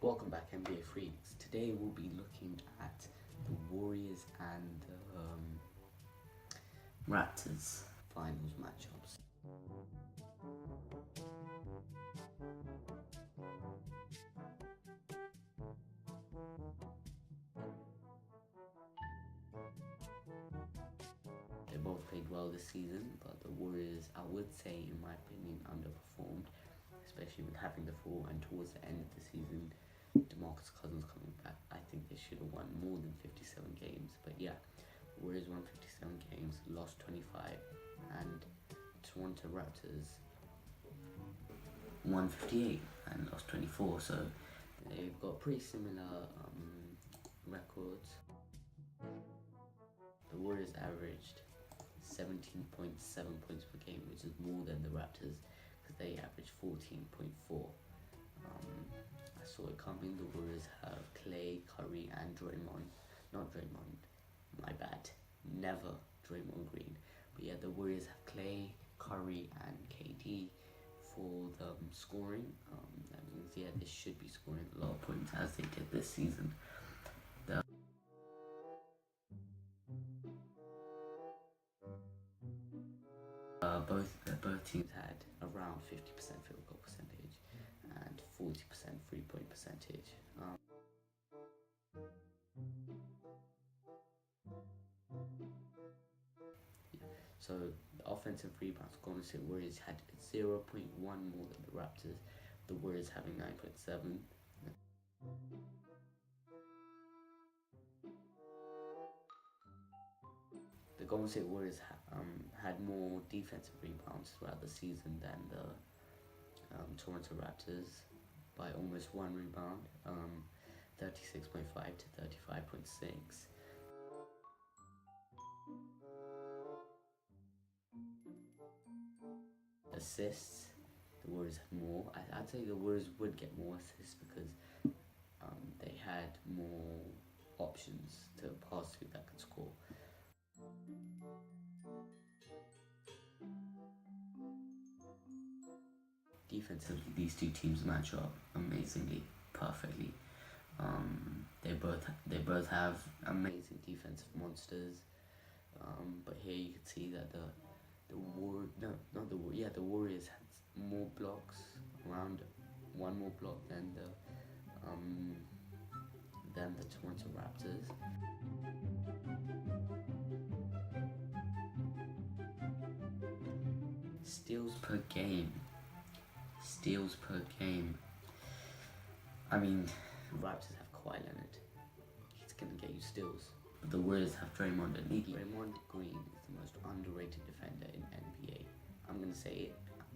Welcome back, NBA Freaks. Today we'll be looking at the Warriors and Raptors finals matchups. They both played well this season, but the Warriors, I would say, in my opinion, underperformed, especially with having the fall and towards the end of the season, DeMarcus Cousins coming back. I think they should have won more than 57 games, but yeah, the Warriors won 57 games, lost 25, and Toronto Raptors won 58 and lost 24. So they've got pretty similar records. The Warriors averaged 17.7 points per game, which is more than the Raptors because they averaged 14.4. I saw it coming. The Warriors have Clay, Curry, and Draymond. Not Draymond, my bad. Never Draymond Green. But yeah, the Warriors have Clay, Curry, and KD for the scoring. That means, yeah, they should be scoring a lot of points as they did this season. Both teams had around 50% field goal percentage and 40% 3-point percentage. So the offensive rebounds, Golden State Warriors had 0.1 more than the Raptors. The Warriors having 9.7. The Golden State Warriors had more defensive rebounds throughout the season than the Toronto Raptors by almost one rebound, 36.5 to 35.6. Assists, the Warriors had more. I'd say the Warriors would get more assists because they had more options to pass to that could score. Defensively, these two teams match up amazingly, perfectly. They both have amazing defensive monsters. But here you can see that the Warriors had more blocks, around one more block than the Toronto Raptors. Steals per game. I mean, Raptors have Kawhi Leonard. He's gonna get you steals. But the Warriors have Draymond and Iggy. Draymond Green is the most underrated defender in NBA. I'm gonna say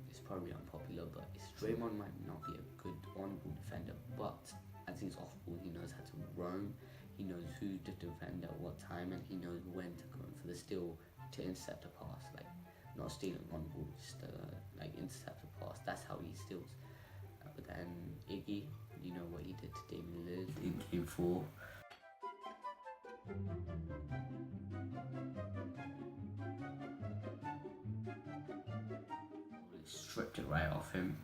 it's probably unpopular, but Draymond might not be a good on-ball defender, but as he's off-ball, he knows how to roam. He knows who to defend at what time, and he knows when to go in for the steal to intercept a pass. Like, not stealing on ball, just like intercept a pass. That's how he steals. But then Iggy, you know what he did to Damian Lillard in Game 4. Stripped it right off him.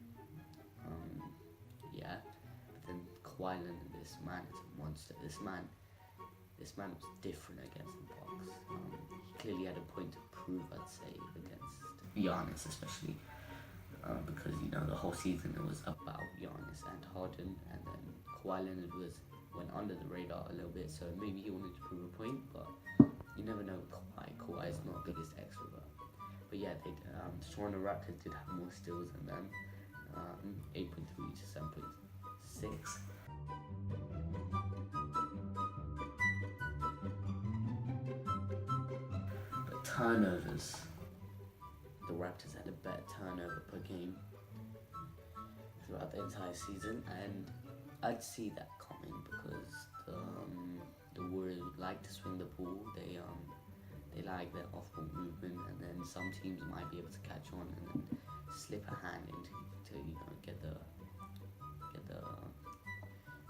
Yeah. But then Kawhi Leonard, this man is a monster. This man was different against the Bucks. He clearly had a point to prove, I'd say, against Giannis, especially because the whole season it was about Giannis and Harden, and then Kawhi Leonard went under the radar a little bit, so maybe he wanted to prove a point, but you never know. Kawhi is not the biggest extrovert. But yeah, the Toronto Raptors did have more steals than them, 8.3 to 7.6. But turnovers, the Raptors had a better turnover per game throughout the entire season, and I'd see that coming because the Warriors like to swing the ball. They like their off-ball movement, and then some teams might be able to catch on and then slip a hand into to get the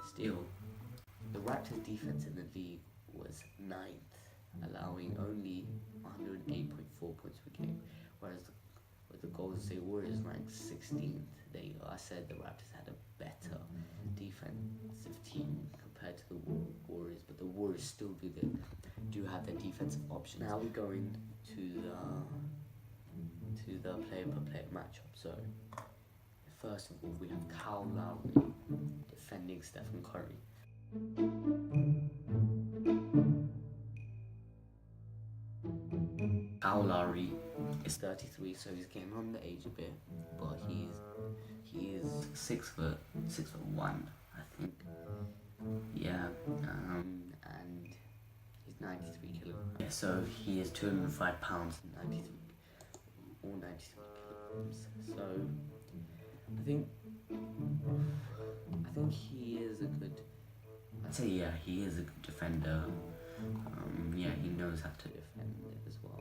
steal. The Raptors' defense in the league was 9th, allowing only 108.4 points per game, whereas with the Golden State Warriors ranked 16th. I said the Raptors had a better defensive Warriors still do have their defensive options. Now we go into the player per player matchup. So first of all, we have Kyle Lowry defending Stephen Curry. Kyle Lowry is 33, so he's getting on the age a bit, but he is 6'1", I think. Yeah, and he's 93 kilograms. Yeah, so he is 205 pounds, 93 kilograms. So I think he is a good. I'd say yeah, he is a good defender. Yeah, he knows how to defend it as well.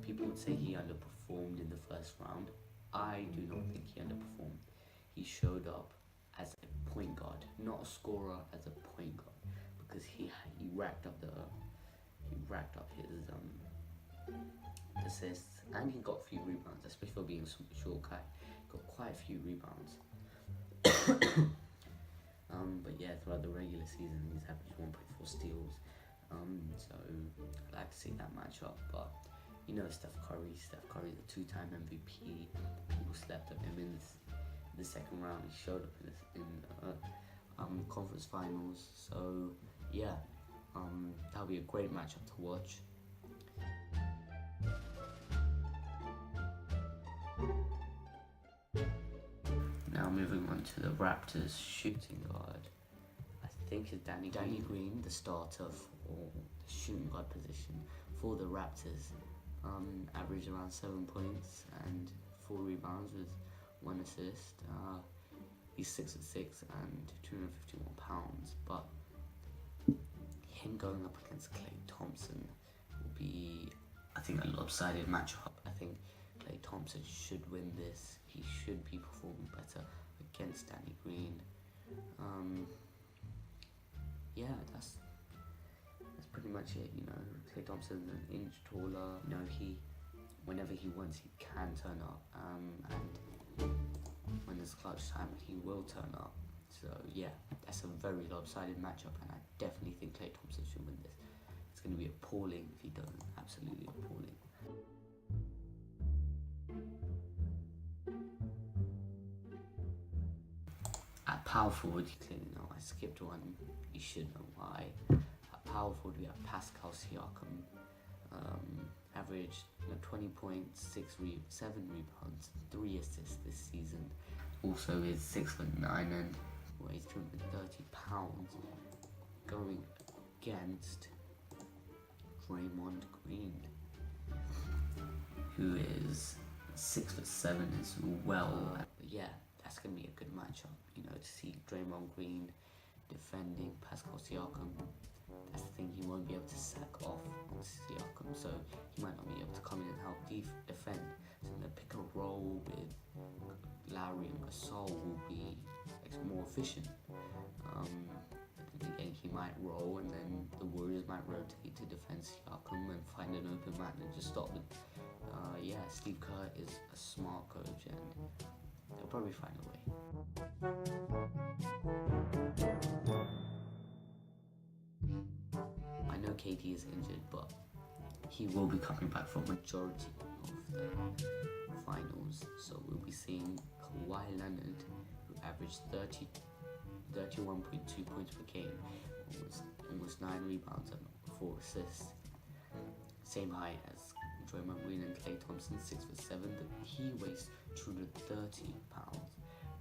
People would say he underperformed in the first round. I do not think he underperformed. He showed up as a point guard, not a scorer, as a point guard, because he racked up his assists, and he got a few rebounds, especially for being a short guy. Got quite a few rebounds. But yeah, throughout the regular season, he's averaged 1.4 steals. So I'd like to see that matchup. But you know, Steph Curry's a two-time MVP. People slept on him in the second round. He showed up in conference finals. So yeah, that'll be a great matchup to watch. Now moving on to the Raptors shooting guard. I think it's Danny Green, the starter for the shooting guard position for the Raptors. Averaged around 7 points and 4 rebounds with 1 assist. He's 6'6" and 251 pounds, but him going up against Klay Thompson will be, I think, a lopsided matchup. I think Klay Thompson should win this. He should be performing better against Danny Green. Yeah, that's pretty much it. You know, Klay Thompson's an inch taller. You know, whenever he wants, he can turn up. And when it's clutch time, he will turn up. So yeah, that's a very lopsided matchup, and I definitely think Klay Thompson should win this. It's going to be appalling if he doesn't. Absolutely appalling. At power forward, you clearly know I skipped one. You should know why. At power forward, we have Pascal Siakam. Averaged 20 points, 7 rebounds, 3 assists this season. Also is 6'9" and weighs 230 pounds. Going against Draymond Green, who is 6'7" as well. Yeah, that's gonna be a good matchup. You know, to see Draymond Green defending Pascal Siakam. That's the thing, he won't be able to sack off on Siakam, so he might not be able to come in and help defend. So the pick and roll with Lowry and Gasol will be more efficient. But then again, he might roll, and then the Warriors might rotate to defend Siakam and find an open man and just stop it. Yeah, Steve Kerr is a smart coach, and they'll probably find a way. I know KD is injured, but he will be coming back for majority of the finals. So we'll be seeing Kawhi Leonard, who averaged 31.2 points per game, almost 9 rebounds and 4 assists. Same height as Draymond Green and Klay Thompson, 6'7", but he weighs 230 pounds.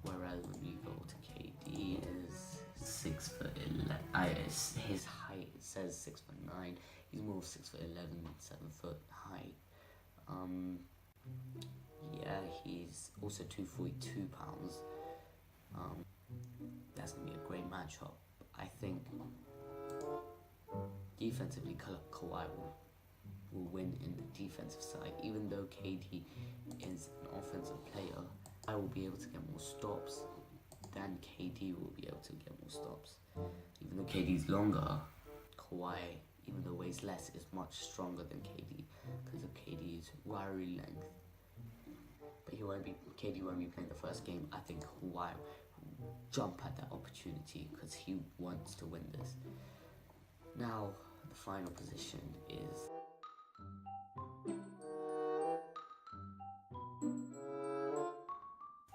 Whereas when we go to KD, is 6'11". His height, it says 6'9". He's more of 6'11", 7 foot height. Yeah, he's also 242 pounds. That's gonna be a great matchup. I think defensively, Kawhi will win in the defensive side. Even though KD is an offensive player, I will be able to get more stops than KD will be able to get more stops. Even though KD's longer, Kawhi, even though weighs less, is much stronger than KD because of KD's wiry length. But KD won't be playing the first game. I think Kawhi jump at that opportunity because he wants to win this. Now, the final position is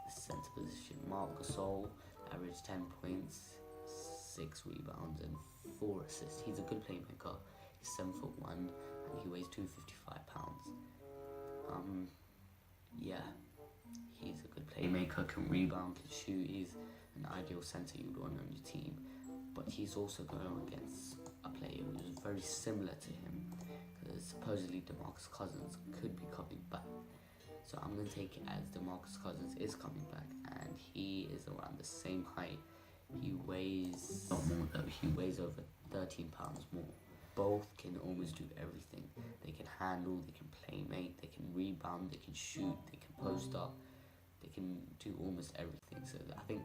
the center position. Marc Gasol averaged 10 points, 6 rebounds, and 4 assists. He's a good playmaker. He's 7'1", and he weighs 255 pounds. Yeah, he's a good playmaker, can rebound, can shoot. He's an ideal center you'd want on your team. But he's also going against a player who's very similar to him, because supposedly DeMarcus Cousins could be coming back. So I'm going to take it as DeMarcus Cousins is coming back, and he is around the same height. He weighs not more though, he weighs over 13 pounds more. Both can almost do everything. They can handle, they can playmate, they can rebound, they can shoot, they can post up, they can do almost everything. So I think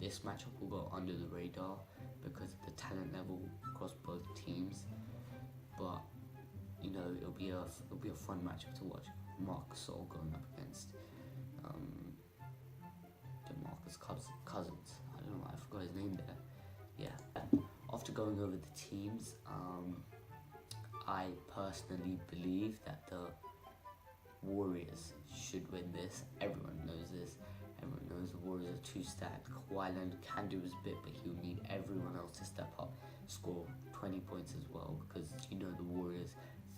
this matchup will go under the radar because of the talent level across both teams. But you know, it'll be a fun matchup to watch. Marc Gasol going up against DeMarcus Cousins. I don't know, I forgot his name there. Yeah. After going over the teams, I personally believe that the Warriors should win this. Everyone knows this. Everyone knows the Warriors are too stacked. Kawhi Leonard can do his bit, but he'll need everyone else to step up, score 20 points as well, because you know the Warriors,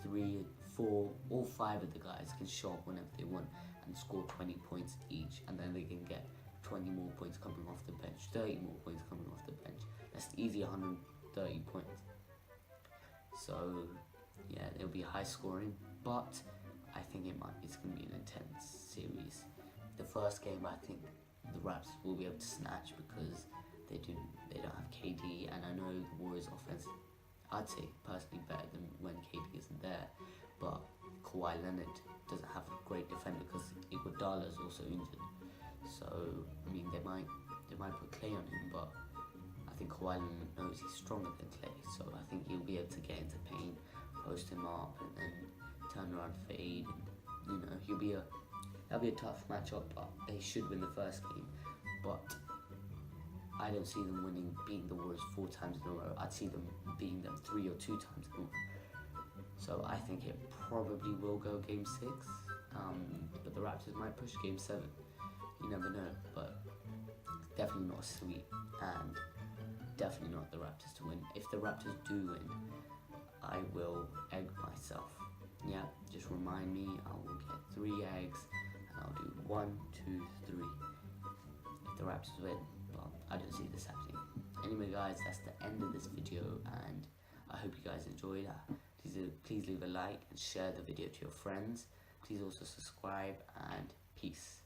3, 4, all 5 of the guys can show up whenever they want and score 20 points each, and then they can get 20 more points coming off the bench, 30 more points coming off the bench. That's easy 130 points. So yeah, it'll be high scoring, but I think it's going to be an intense series. The first game, I think the Raptors will be able to snatch because they don't have KD, and I know the Warriors' offense, I'd say personally better than when KD isn't there, but Kawhi Leonard doesn't have a great defender because Iguodala is also injured. So I mean, they might put Clay on him, but I think Kawhi Leonard knows he's stronger than Clay, so I think he'll be able to get into paint, post him up, and then turn around, fade, and you know, that'll be a tough matchup. But they should win the first game, but I don't see them beating the Warriors 4 times in a row. I'd see them beating them 3 or 2 times in a row. So I think it probably will go game 6, but the Raptors might push game 7. You never know, but definitely not a sweep, and definitely not the Raptors to win. If the Raptors do win, I will egg myself. Yeah, just remind me, I will get 3 eggs, and I'll do 1, 2, 3. If the Raptors win, well, I don't see this happening. Anyway guys, that's the end of this video, and I hope you guys enjoyed. Please leave a like and share the video to your friends. Please also subscribe, and peace.